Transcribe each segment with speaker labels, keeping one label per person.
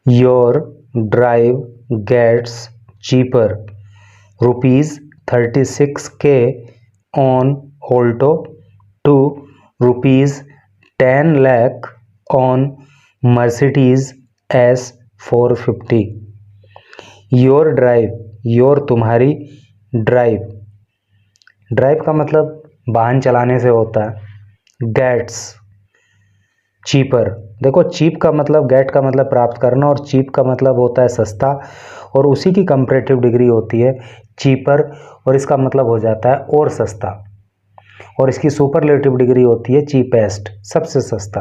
Speaker 1: Your drive gets cheaper ₹36K on Alto to ₹10 lakh on Mercedes S450। Your drive, your तुम्हारी, drive का मतलब वाहन चलाने से होता है। गेट्स चीपर, देखो चीप का मतलब, गेट का मतलब प्राप्त करना और चीप का मतलब होता है सस्ता, और उसी की कंपैरेटिव डिग्री होती है चीपर, और इसका मतलब हो जाता है और सस्ता, और इसकी सुपरलेटिव डिग्री होती है चीपेस्ट, सबसे सस्ता।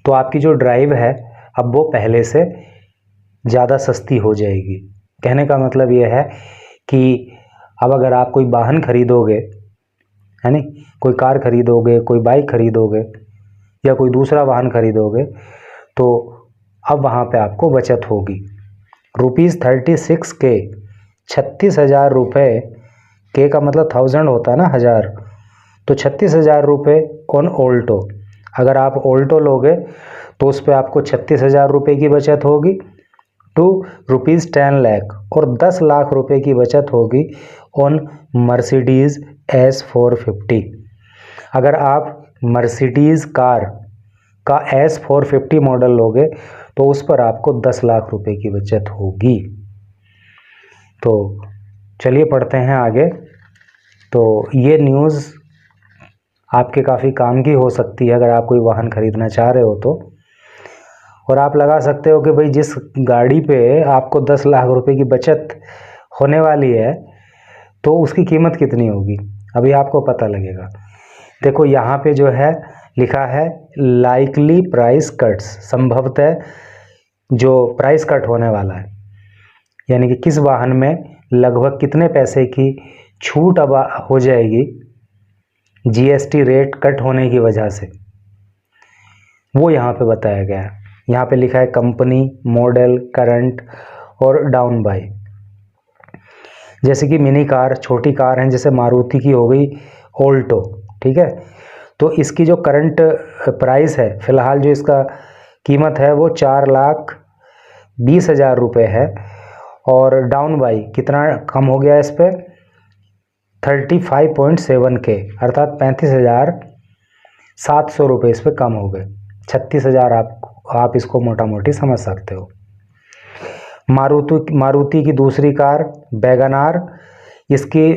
Speaker 1: तो आपकी जो ड्राइव है अब वो पहले से ज़्यादा सस्ती हो जाएगी। कहने का मतलब ये है कि अब अगर आप कोई वाहन खरीदोगे, है नहीं, कोई कार खरीदोगे, कोई बाइक खरीदोगे या कोई दूसरा वाहन खरीदोगे, तो अब वहाँ पे आपको बचत होगी। ₹36K, 36,000 रुपये, के का मतलब 1000 होता है ना, 1000, तो 36,000 रुपये ऑन ऑल्टो। अगर आप ऑल्टो लोगे तो उस पर आपको 36,000 रुपये की बचत होगी टू ₹10 लाख, और 10 लाख रुपए की बचत होगी ऑन मर्सिडीज़ S450। अगर आप मर्सिडीज़ कार का S450 मॉडल लोगे तो उस पर आपको 10 लाख रुपए की बचत होगी। तो चलिए पढ़ते हैं आगे। तो ये न्यूज़ आपके काफ़ी काम की हो सकती है अगर आप कोई वाहन खरीदना चाह रहे हो तो। और आप लगा सकते हो कि भाई जिस गाड़ी पे आपको 10 लाख रुपए की बचत होने वाली है तो उसकी कीमत कितनी होगी, अभी आपको पता लगेगा। देखो यहाँ पे जो है लिखा है लाइकली प्राइस कट्स, संभवतः जो प्राइस कट होने वाला है, यानी कि किस वाहन में लगभग कितने पैसे की छूट अब हो जाएगी जीएसटी रेट कट होने की वजह से, वो यहाँ पे बताया गया है। यहाँ पे लिखा है कंपनी, मॉडल, करंट और डाउन बाय। जैसे कि मिनी कार, छोटी कार हैं, जैसे मारुति की हो गई ऑल्टो, ठीक है, तो इसकी जो करंट प्राइस है, फिलहाल जो इसका कीमत है वो 4,20,000 रुपये है, और डाउन बाई कितना कम हो गया इस पर 35.7K, अर्थात 35,700 रुपये इस पर कम हो गए। 36,000 आप इसको मोटा मोटी समझ सकते हो। मारुति की दूसरी कार वैगनार, इसकी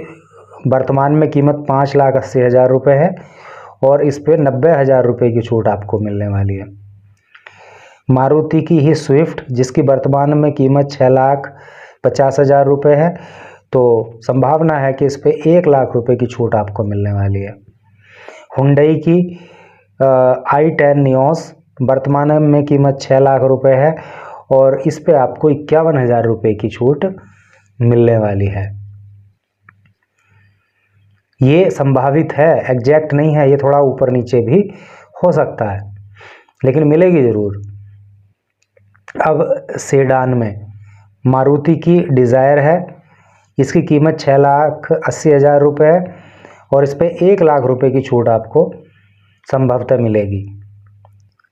Speaker 1: वर्तमान में कीमत 5,80,000 रुपये है, और इस पर 90,000 रुपये की छूट आपको मिलने वाली है। मारुति की ही स्विफ्ट, जिसकी वर्तमान में कीमत 6,50,000 रुपये है, तो संभावना है कि इस पर 1 लाख रुपये की छूट आपको मिलने वाली है। हुंडई की i10 नियोस, वर्तमान में कीमत 6 लाख रुपये है, और इस पे आपको 51,000 रुपये की छूट मिलने वाली है। ये संभावित है, एग्जैक्ट नहीं है, ये थोड़ा ऊपर नीचे भी हो सकता है, लेकिन मिलेगी ज़रूर। अब सेडान में मारुति की डिज़ायर है, इसकी कीमत 6,80,000 रुपये है, और इस पर 1 लाख रुपये की छूट आपको संभवतः मिलेगी।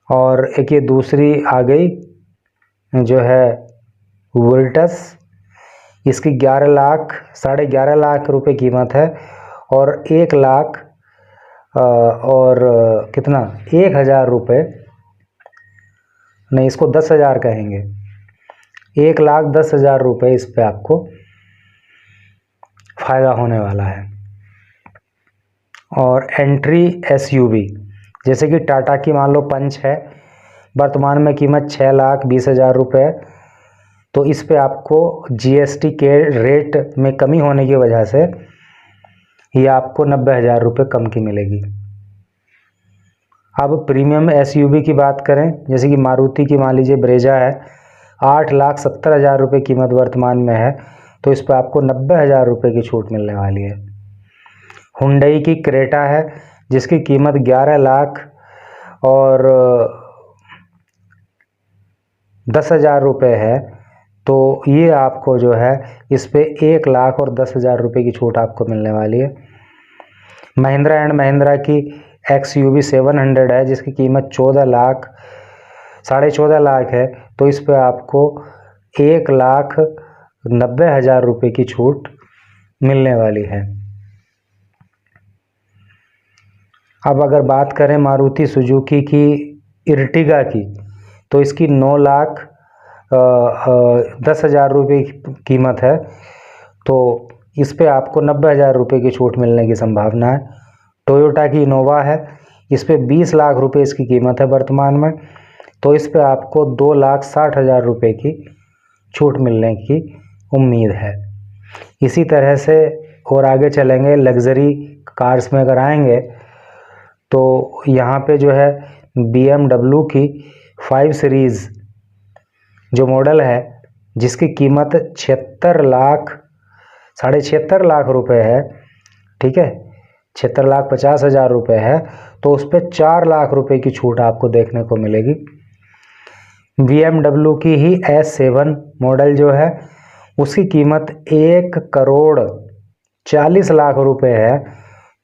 Speaker 1: और एक ये दूसरी आ गई जो है वोल्टस, इसकी 11 लाख, 11.5 लाख रुपए कीमत है, और 1 लाख और कितना 1,000 रुपये, नहीं इसको 10,000 कहेंगे, 1,10,000 रुपये इस पे आपको फ़ायदा होने वाला है। और एंट्री एसयूवी, जैसे कि टाटा की मान लो पंच है, वर्तमान में कीमत 6,20,000 रुपये, तो इस पे आपको जीएसटी के रेट में कमी होने की वजह से ये आपको 90,000 रुपये कम की मिलेगी। अब प्रीमियम एसयूवी की बात करें, जैसे कि मारुति की मान लीजिए ब्रेजा है, 8,70,000 रुपये कीमत वर्तमान में है, तो इस पर आपको 90,000 रुपये की छूट मिलने वाली है। हुंडई की क्रेटा है, जिसकी कीमत 11 लाख और 10,000 रुपये है, तो ये आपको जो है इस पे 1 लाख और 10,000 रुपये की छूट आपको मिलने वाली है। महिंद्रा एंड महिंद्रा की XUV 700 है, जिसकी कीमत 14 लाख 14.5 लाख है तो इस पे आपको 1,90,000 रुपये की छूट मिलने वाली है। अब अगर बात करें मारुति सुजुकी की इर्टिगा की, तो इसकी 9,10,000 रुपये की कीमत है, तो इस पे आपको 90,000 रुपये की छूट मिलने की संभावना है। टोयोटा की इनोवा है, इस पे 20 लाख रुपये इसकी कीमत है वर्तमान में, तो इस पे आपको 2,60,000 रुपये की छूट मिलने की उम्मीद है। इसी तरह से और आगे चलेंगे, लग्जरी कार्स में अगर आएंगे तो यहाँ पे जो है BMW की 5 सीरीज़ जो मॉडल है, जिसकी कीमत 76 लाख रुपए है, ठीक है, 76,50,000 रुपये है, तो उस पर 4 लाख रुपए की छूट आपको देखने को मिलेगी। BMW की ही S7 मॉडल जो है, उसकी कीमत 1,40,00,000 रुपये है,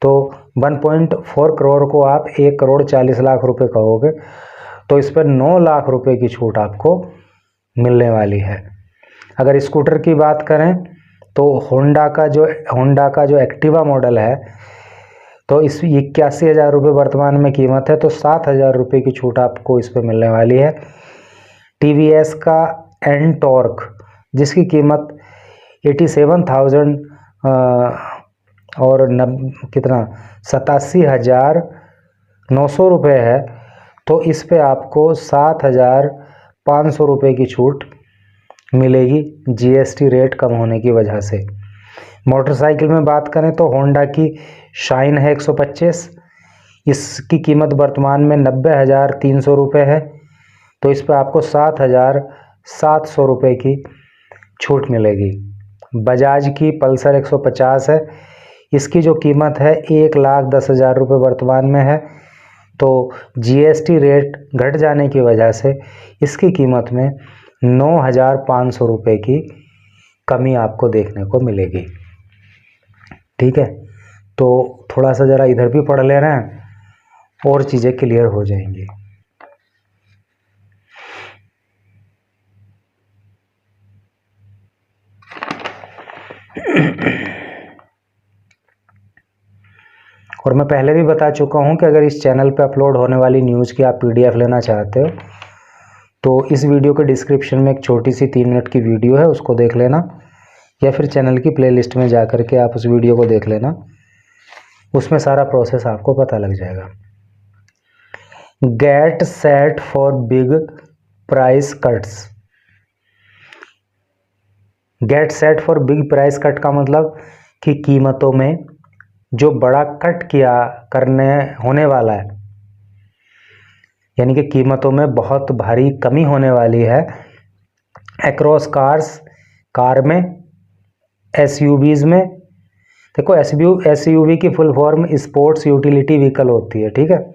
Speaker 1: तो 1.4 करोड़ को आप 1,40,00,000 रुपये कहोगे, तो इस पर 9 लाख रुपये की छूट आपको मिलने वाली है। अगर स्कूटर की बात करें तो होंडा का जो एक्टिवा मॉडल है, तो इस 81,000 रुपये वर्तमान में कीमत है, तो 7,000 रुपये की छूट आपको इस पर मिलने वाली है। TVS का एनटॉर्क, जिसकी कीमत 87,000 और 87,900 रुपये है, तो इस पे आपको 7,500 रुपये की छूट मिलेगी GST रेट कम होने की वजह से। मोटरसाइकिल में बात करें तो होंडा की शाइन है 125, इसकी कीमत वर्तमान में 90,300 रुपये है, तो इस पर आपको 7,700 रुपये की छूट मिलेगी। बजाज की पल्सर 150 है, इसकी जो कीमत है 1,10,000 रुपये वर्तमान में है, तो GST रेट घट जाने की वजह से इसकी कीमत में 9,500 रुपये की कमी आपको देखने को मिलेगी। ठीक है, तो थोड़ा सा ज़रा इधर भी पढ़ ले रहे हैं और चीज़ें क्लियर हो जाएंगी। और मैं पहले भी बता चुका हूं कि अगर इस चैनल पे अपलोड होने वाली न्यूज़ की आप PDF लेना चाहते हो तो इस वीडियो के डिस्क्रिप्शन में एक छोटी सी 3 मिनट की वीडियो है, उसको देख लेना, या फिर चैनल की प्लेलिस्ट में जा कर के आप उस वीडियो को देख लेना, उसमें सारा प्रोसेस आपको पता लग जाएगा। Get set for big price cuts. Get set for big price cut का मतलब कि कीमतों में जो बड़ा कट करने होने वाला है, यानी कि कीमतों में बहुत भारी कमी होने वाली है अक्रॉस कार्स, कार में, SUVs में। देखो SUV की full form sports utility vehicle होती है, ठीक है,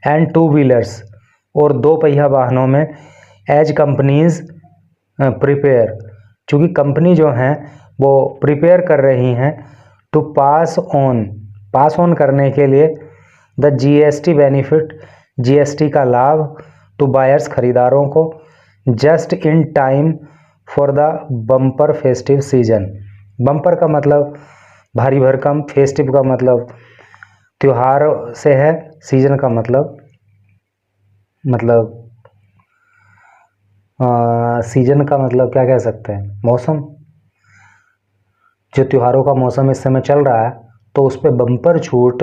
Speaker 1: एंड 2 व्हीलर्स, और 2 पहिया वाहनों में एज कंपनीज प्रिपेयर, चूँकि कंपनी जो हैं वो प्रिपेयर कर रही हैं टू पास ऑन करने के लिए द GST बेनिफिट, GST का लाभ टू बायर्स, खरीदारों को, just in time for the bumper festive season. Bumper का मतलब भारी भरकम, फेस्टिव का मतलब त्यौहार से है, सीजन का मतलब सीजन का मतलब क्या कह सकते हैं, मौसम। जो त्योहारों का मौसम इस समय चल रहा है, तो उस पर बम्पर छूट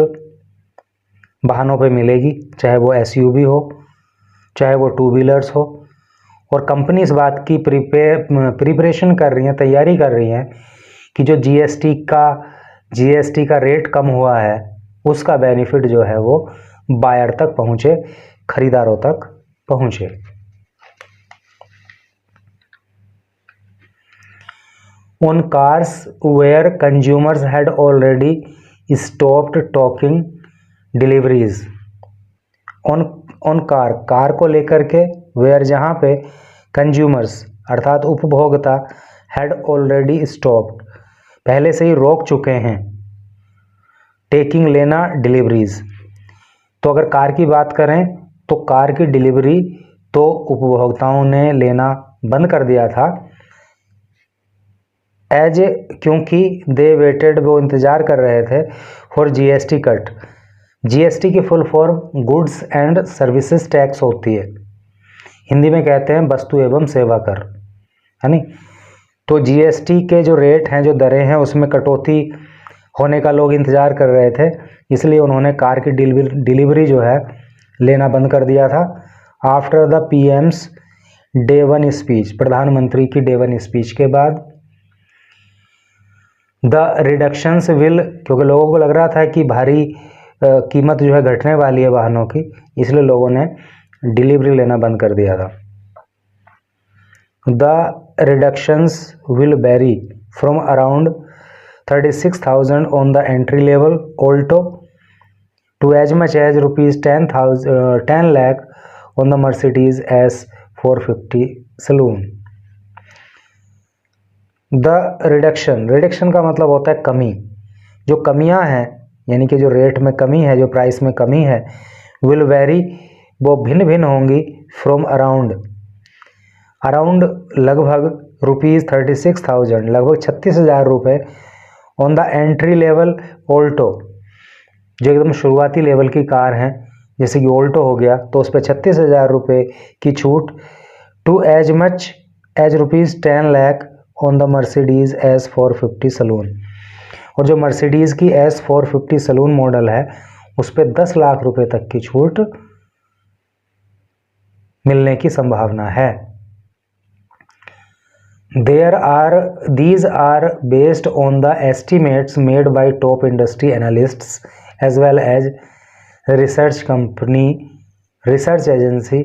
Speaker 1: वाहनों पे मिलेगी, चाहे वो SUV हो, चाहे वो 2 व्हीलर्स हो। और कंपनी इस बात की प्रिपरेशन कर रही हैं, तैयारी कर रही हैं कि जो GST का रेट कम हुआ है, उसका बेनिफिट जो है वो बायर तक पहुँचे, खरीदारों तक पहुँचे। On cars where consumers had already stopped taking deliveries, on car को लेकर के, where जहाँ पे consumers अर्थात उपभोक्ता had already stopped, पहले से ही रोक चुके हैं, taking लेना, deliveries। तो अगर कार की बात करें तो कार की डिलीवरी तो उपभोक्ताओं ने लेना बंद कर दिया था, क्योंकि दे वेटेड, वो इंतज़ार कर रहे थे फॉर जीएसटी कट। जीएसटी की full form goods and services tax होती है, हिंदी में कहते हैं वस्तु एवं सेवा कर, है नी। तो जीएसटी के जो रेट हैं, जो दरें हैं, उसमें कटौती होने का लोग इंतज़ार कर रहे थे, इसलिए उन्होंने कार की डिलीवरी जो है लेना बंद कर दिया था। After the PM's day 1 speech, प्रधानमंत्री की डे 1 स्पीच के बाद। द रिडक्शंस विल, क्योंकि लोगों को लग रहा था कि भारी कीमत जो है घटने वाली है वाहनों की, इसलिए लोगों ने डिलीवरी लेना बंद कर दिया था। The reductions will very from around 36,000 on the entry level Alto to as much as rupees 10 lakh on the Mercedes S450 saloon. The reduction का मतलब होता है कमी। जो कमियां हैं, यानी कि जो रेट में कमी है, जो प्राइस में कमी है, विल वेरी, वो भिन्न भिन्न होंगी, फ्रॉम अराउंड लगभग ₹36,000, लगभग 36,000 रुपये, on the entry level Alto, जो एकदम शुरुआती लेवल की कार हैं, जैसे कि ऑल्टो हो गया, तो उस पर 36,000 रुपये की छूट, to as much as rupees 10 lakh on the Mercedes S450 saloon. और जो मर्सिडीज़ की S450 सलून मॉडल है, उस पर 10 लाख रुपए तक की छूट मिलने की संभावना है। These are based on the estimates made by top industry analysts as well as research agency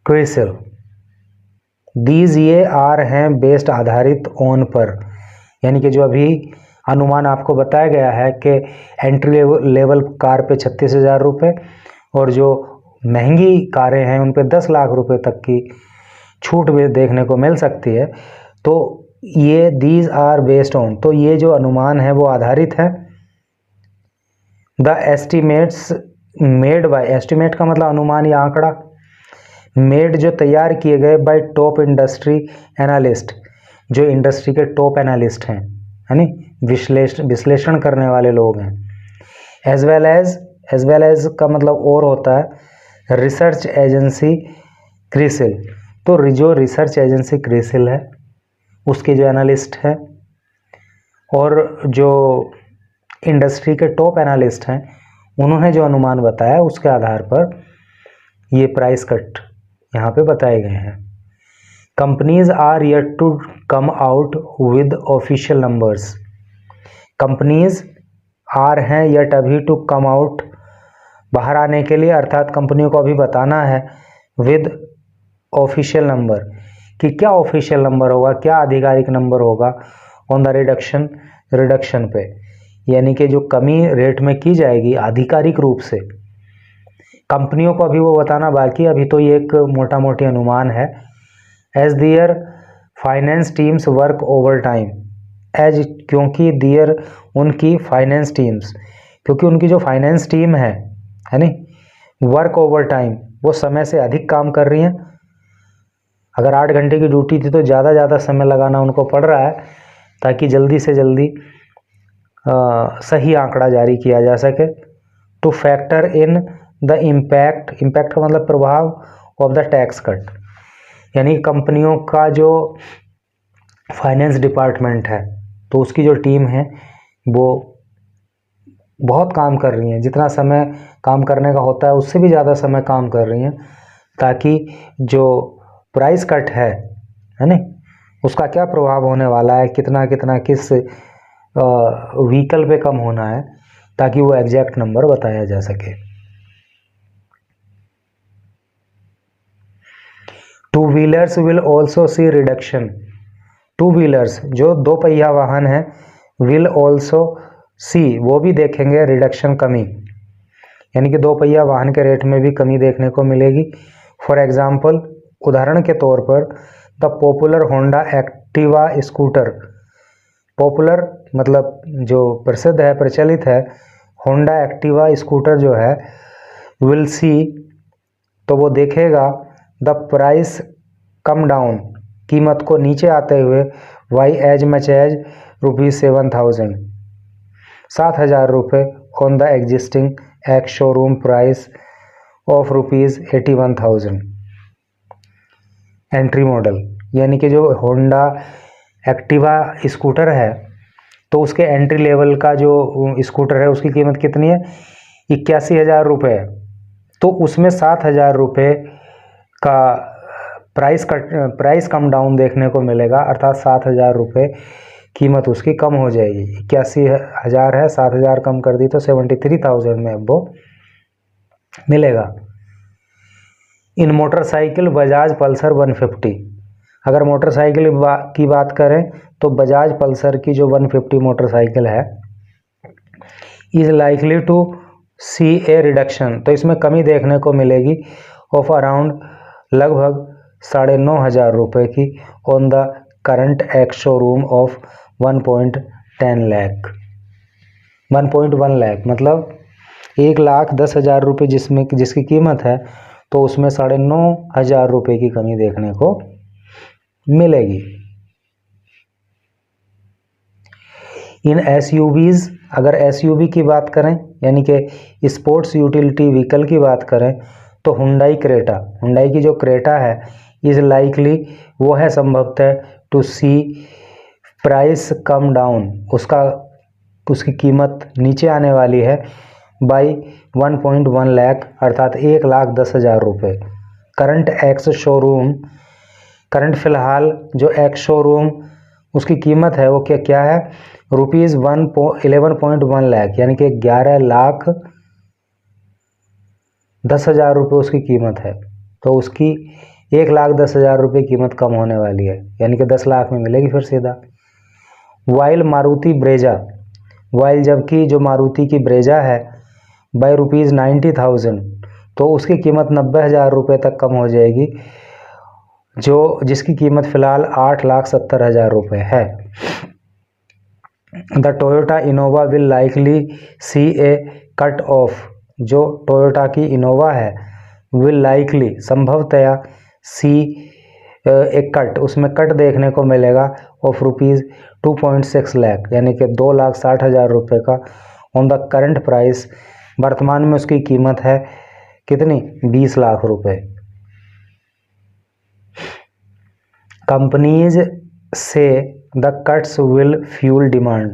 Speaker 1: CRISIL. These ये आर हैं बेस्ड, आधारित, ऑन पर, यानी कि जो अभी अनुमान आपको बताया गया है कि एंट्री लेवल कार पे 36,000 रुपये और जो महंगी कारें हैं उन पे 10 लाख रुपए तक की छूट भी देखने को मिल सकती है। तो ये दीज आर बेस्ड ऑन, तो ये जो अनुमान है वो आधारित है the estimates made by, estimate का मतलब अनुमान या आंकड़ा, मेड जो तैयार किए गए बाय टॉप इंडस्ट्री एनालिस्ट, जो इंडस्ट्री के टॉप एनालिस्ट हैं, यानी विश्लेषण करने वाले लोग हैं। एज वेल एज का मतलब और होता है रिसर्च एजेंसी क्रिसिल, तो जो रिसर्च एजेंसी क्रिसिल है उसके जो एनालिस्ट हैं और जो इंडस्ट्री के टॉप एनालिस्ट हैं, उन्होंने जो अनुमान बताया उसके आधार पर ये प्राइस कट यहाँ पे बताए गए हैं। Companies are yet to come out with official numbers, companies are हैं येट अभी टू कम आउट, बाहर आने के लिए, अर्थात कंपनियों को अभी बताना है विद ऑफिशियल नंबर, कि क्या ऑफिशियल नंबर होगा, क्या आधिकारिक नंबर होगा ऑन द रिडक्शन पे, यानी कि जो कमी रेट में की जाएगी आधिकारिक रूप से, कंपनियों को अभी वो बताना बाकी, अभी तो ये एक मोटा मोटी अनुमान है। As their finance teams work overtime, as क्योंकि दियर उनकी फाइनेंस टीम्स, क्योंकि उनकी जो फाइनेंस टीम है नी, वर्क ओवर टाइम, वो समय से अधिक काम कर रही हैं। अगर 8 घंटे की ड्यूटी थी तो ज़्यादा समय लगाना उनको पड़ रहा है ताकि जल्दी से जल्दी सही आंकड़ा जारी किया जा सके। Two factor in the impact का मतलब प्रभाव ऑफ द टैक्स कट, यानी कंपनियों का जो फाइनेंस डिपार्टमेंट है तो उसकी जो टीम है वो बहुत काम कर रही हैं, जितना समय काम करने का होता है उससे भी ज़्यादा समय काम कर रही हैं, ताकि जो प्राइस कट है ना, उसका क्या प्रभाव होने वाला है, कितना किस व्हीकल पे कम होना है, ताकि वो एग्जैक्ट नंबर बताया जा सके। Two wheelers will also see reduction, two wheelers जो 2 पहिया वाहन है, विल ऑल्सो सी, वो भी देखेंगे रिडक्शन, कमी, यानी कि 2 पहिया वाहन के रेट में भी कमी देखने को मिलेगी। फॉर एग्जाम्पल, उदाहरण के तौर पर, the popular Honda Activa scooter, popular मतलब जो प्रसिद्ध है, प्रचलित है, होंडा एक्टिवा स्कूटर जो है, विल सी तो वो देखेगा द प्राइस कम डाउन, कीमत को नीचे आते हुए, वाई एज मच एज ₹7,000, 7,000 रुपये on the existing ex showroom price of ₹81,000। Entry model यानी कि जो होंडा एक्टिवा स्कूटर है तो उसके एंट्री लेवल का जो स्कूटर है उसकी कीमत कितनी है, 81,000 रुपये। तो उसमें 7,000 रुपये का प्राइस कम डाउन देखने को मिलेगा, अर्थात 7,000 रुपये कीमत उसकी कम हो जाएगी। 81,000 है, 7,000 कम कर दी तो 73,000 में अब वो मिलेगा। इन मोटरसाइकिल बजाज पल्सर 150, अगर मोटरसाइकिल की बात करें तो बजाज पल्सर की जो 150 मोटरसाइकिल है is likely to see a reduction, तो इसमें कमी देखने को मिलेगी ऑफ अराउंड लगभग 9,500 रुपये की on the current ex showroom of 1.1 lakh, मतलब 1,10,000 रुपये जिसकी कीमत है, तो उसमें 9,500 रुपये की कमी देखने को मिलेगी। इन एसयूवीज़, अगर एसयूवी की बात करें यानी कि स्पोर्ट्स यूटिलिटी व्हीकल की बात करें तो हुंडई की जो क्रेटा है इज़ लाइकली, वो है संभवतः to see price come down, उसकी कीमत नीचे आने वाली है बाई 1.1 लाख, अर्थात 1,10,000 रुपये। करंट फ़िलहाल जो एक्स शोरूम उसकी कीमत है वो क्या है, ₹11.1 लाख, यानी कि 11,10,000 रुपये उसकी कीमत है। तो उसकी 1,10,000 रुपये कीमत कम होने वाली है, यानी कि 10 लाख में मिलेगी फिर सीधा। वाइल जबकि जो मारुति की ब्रेजा है बाई ₹90,000, तो उसकी कीमत 90,000 रुपये तक कम हो जाएगी, जिसकी कीमत फ़िलहाल 8,70,000 रुपये है। The Toyota Innova will likely see a cut off, जो टोयोटा की इनोवा है विल लाइकली संभवतया सी एक कट, उसमें कट देखने को मिलेगा ऑफ ₹2.6 लाख, यानी कि 2,60,000 रुपये का ऑन द करंट प्राइस, वर्तमान में उसकी कीमत है कितनी, 20 लाख रुपये। कंपनीज से the cuts will fuel demand,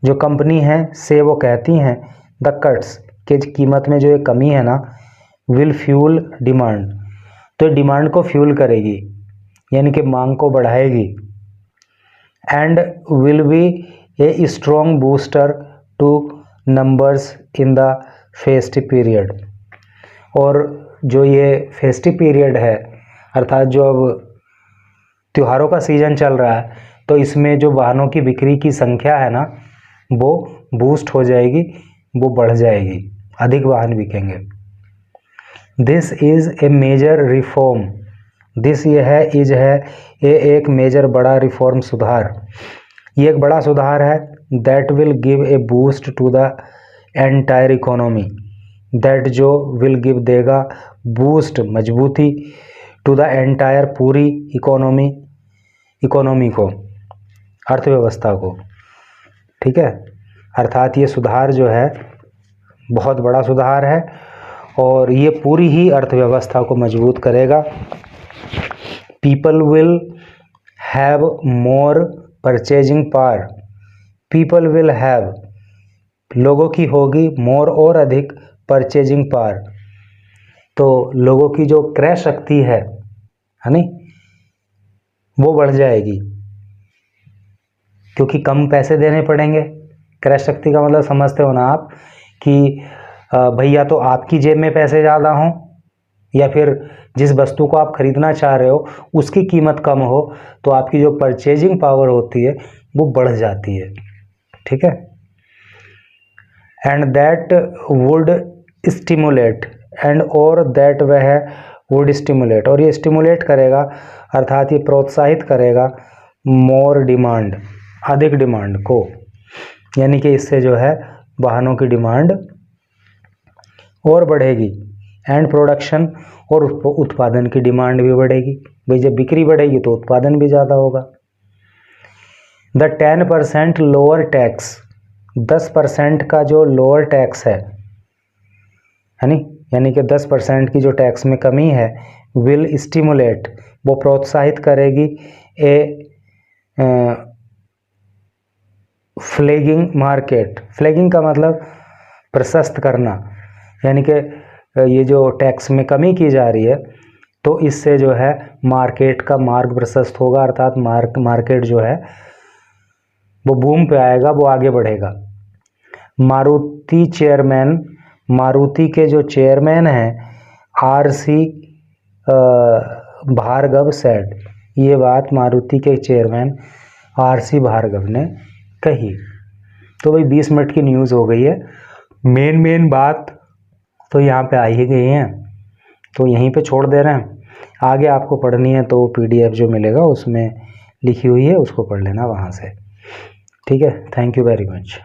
Speaker 1: जो कंपनी है से वो कहती हैं द कट्स के कीमत में जो ये कमी है ना, विल फ्यूल डिमांड, तो डिमांड को फ्यूल करेगी यानी कि मांग को बढ़ाएगी। And will be a strong booster two numbers in the festive period, और जो ये फेस्टिव पीरियड है अर्थात जो अब त्योहारों का सीज़न चल रहा है, तो इसमें जो वाहनों की बिक्री की संख्या है ना वो बूस्ट हो जाएगी, वो बढ़ जाएगी, अधिक वाहन बिकेंगे। This is a major reform, ये एक मेजर बड़ा रिफॉर्म सुधार, ये एक बड़ा सुधार है। That will give a boost to the entire economy, that जो विल गिव देगा बूस्ट मजबूती, टू द एंटायर पूरी इकोनॉमी को, अर्थव्यवस्था को, ठीक है। अर्थात ये सुधार जो है बहुत बड़ा सुधार है और ये पूरी ही अर्थव्यवस्था को मजबूत करेगा। People will have more purchasing power, people will have, लोगों की होगी मोर और अधिक, परचेजिंग पावर, तो लोगों की जो क्रय शक्ति है नहीं, वो बढ़ जाएगी क्योंकि कम पैसे देने पड़ेंगे। क्रय शक्ति का मतलब समझते हो ना आप कि भैया तो आपकी जेब में पैसे ज़्यादा हों या फिर जिस वस्तु को आप खरीदना चाह रहे हो उसकी कीमत कम हो, तो आपकी जो परचेजिंग पावर होती है वो बढ़ जाती है, ठीक है। And that would stimulate, and और दैट वह वुड स्टिमुलेट, और ये स्टिमुलेट करेगा अर्थात ये प्रोत्साहित करेगा मोर डिमांड, अधिक डिमांड को, यानी कि इससे जो है वाहनों की डिमांड और बढ़ेगी। एंड प्रोडक्शन, और उत्पादन की डिमांड भी बढ़ेगी। भाई जब बिक्री बढ़ेगी तो उत्पादन भी ज़्यादा होगा। द 10% लोअर टैक्स, 10% का जो लोअर टैक्स है यानी कि 10% की जो टैक्स में कमी है, विल स्टिमुलेट, वो प्रोत्साहित करेगी ए फ्लैगिंग मार्केट। फ्लैगिंग का मतलब प्रशस्त करना, यानी कि ये जो टैक्स में कमी की जा रही है तो इससे जो है मार्केट का मार्ग प्रशस्त होगा, अर्थात मार्केट जो है वो बूम पे आएगा, वो आगे बढ़ेगा। मारुति चेयरमैन, मारुति के जो चेयरमैन हैं RC भार्गव सेड, ये बात मारुति के चेयरमैन RC भार्गव ने कही। तो भाई 20 मिनट की न्यूज़ हो गई है। मेन बात तो यहाँ पे आ ही गई है, तो यहीं पे छोड़ दे रहे हैं। आगे आपको पढ़नी है तो PDF जो मिलेगा उसमें लिखी हुई है, उसको पढ़ लेना वहाँ से। ठीक है, थैंक यू वेरी मच।